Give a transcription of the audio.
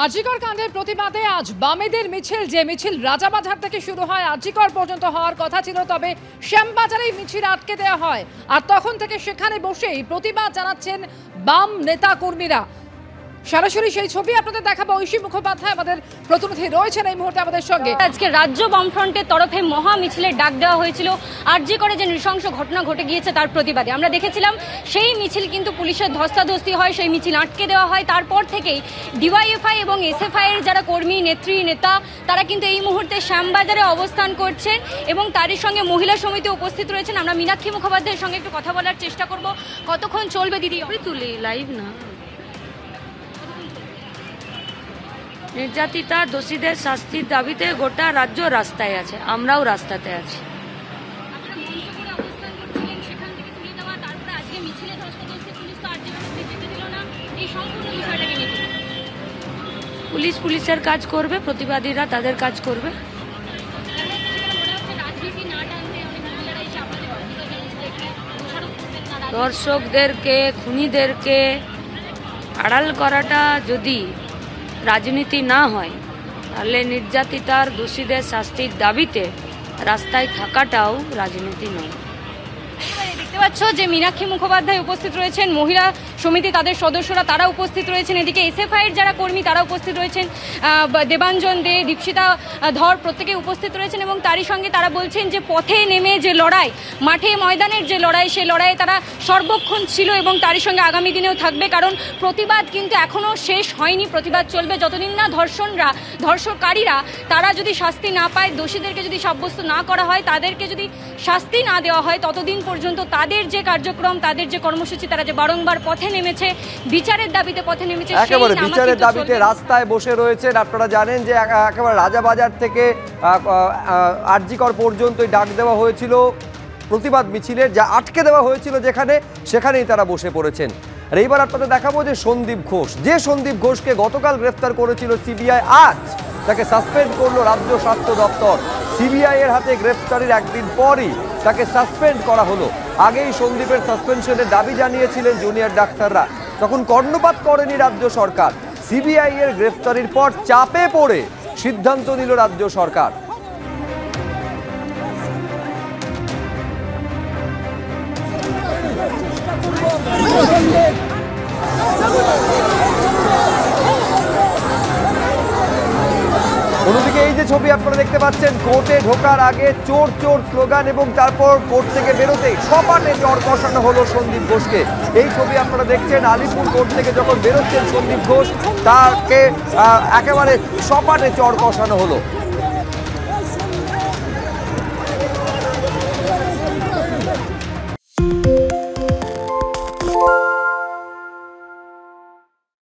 আজিকর কাণ্ডের প্রতিবাদে আজ বামেদের মিছিল, যে মিছিল রাজাবাজার থেকে শুরু হয় আজিকর পর্যন্ত হওয়ার কথা ছিল, তবে শ্যামবাজারেই মিছিল আটকে দেওয়া হয়। আর তখন থেকে সেখানে বসেই প্রতিবাদ জানাচ্ছেন বাম নেতা কর্মীরা। সরাসরি সেই ছবি আপনাদের দেখাবো। ঐশী মুখোপাধ্যায় আমাদের প্রতিনিধি রয়েছেন এই মুহূর্তে আমাদের সঙ্গে। আজকে রাজ্য বামফ্রন্টের তরফে মহা মিছিলের ডাক দেওয়া হয়েছিল আরজি করে যে নৃশংস ঘটনা ঘটে গিয়েছে তার প্রতিবাদে। আমরা দেখেছিলাম সেই মিছিল কিন্তু পুলিশের ধস্তাধস্তি হয়, সেই মিছিল আটকে দেওয়া হয়। তারপর থেকেই ডিওয়াইএফআই এবং এসএফআই এর যারা কর্মী, নেত্রী, নেতা, তারা কিন্তু এই মুহূর্তে শ্যামবাজারে অবস্থান করছেন এবং তারই সঙ্গে মহিলা সমিতি উপস্থিত রয়েছেন। আমরা মীনাক্ষী মুখোপাধ্যায়ের সঙ্গে একটু কথা বলার চেষ্টা করব। কতক্ষণ চলবে দিদি? তুলি লাইভ না। নির্যাতিতা দোষীদের শাস্তির দাবিতে গোটা রাজ্য রাস্তায় আছে, আমরাও রাস্তাতে আছি। পুলিশের কাজ করবে, প্রতিবাদীরা তাদের কাজ করবে। দর্শকদেরকে, খুনিদেরকে আড়াল করাটা যদি রাজনীতি না হয়, তাহলে নির্যাতিতার দোষীদের শাস্তির দাবিতে রাস্তায় থাকাটাও রাজনীতি নয়। দেখতে পাচ্ছ যে মীনাক্ষী মুখোপাধ্যায় উপস্থিত রয়েছেন, মহিলা সমিতি তাদের সদস্যরা তারা উপস্থিত রয়েছেন, এদিকে এসএফআই এর যারা কর্মী তারা উপস্থিত রয়েছেন, দেবাঞ্জন দে, দীপশিতা ধর প্রত্যেকে উপস্থিত রয়েছেন এবং তারই সঙ্গে তারা বলছেন যে পথে নেমে যে লড়াই, মাঠে ময়দানের যে লড়াই, সেই লড়াইয়ে তারা সর্বক্ষণ ছিল এবং তারই সঙ্গে আগামী দিনেও থাকবে। কারণ প্রতিবাদ কিন্তু এখনও শেষ হয়নি, প্রতিবাদ চলবে যতদিন না ধর্ষণকারীরা তারা যদি শাস্তি না পায়, দোষীদেরকে যদি সাব্যস্ত না করা হয়, তাদেরকে যদি শাস্তি না দেওয়া হয়, ততদিন পর্যন্ত তাদের যে কার্যক্রম, তাদের যে কর্মসূচি, তারা যে বারংবার পথে নেমেছে, বিচারের দাবিতে পথে নেমেছে, একেবারে বিচারের দাবিতে রাস্তায় বসে রয়েছেন। আপনারা জানেন যে একেবারে রাজাবাজার থেকে আরজিকর পর্যন্তই ডাক দেওয়া হয়েছিল প্রতিবাদ মিছিলের, যা আটকে দেওয়া হয়েছিল সেখানেই তারা বসে পড়েছেন। আর এইবার আপনাদের দেখাবো যে সন্দীপ ঘোষকে গতকাল গ্রেফতার করেছিল সিবিআই, আজ তাকে সাসপেন্ড করলো রাজ্য স্বাস্থ্য দপ্তর। সিবিআই এর হাতে গ্রেফতারির একদিন পরই তাকে সাসপেন্ড করা হলো। আগেই সন্দীপের সাসপেনশনের দাবি জানিয়েছিলেন জুনিয়র ডাক্তাররা, তখন কর্ণপাত করেনি রাজ্য সরকার। সিবিআই এর গ্রেফতারির পর চাপে পড়ে সিদ্ধান্ত নিল রাজ্য সরকার। অন্যদিকে এই যে ছবি আপনারা দেখতে পাচ্ছেন, কোর্টে ঢোকার আগে চোর চোর স্লোগান এবং তারপর কোর্ট থেকে বেরোতে সপাটে চড় কষানো হলো সন্দীপ ঘোষকে। এই ছবি আপনারা দেখছেন, আলিপুর কোর্ট থেকে যখন বেরোচ্ছেন সন্দীপ ঘোষ, তাকে একেবারে সপাটে চড় কষানো হলো।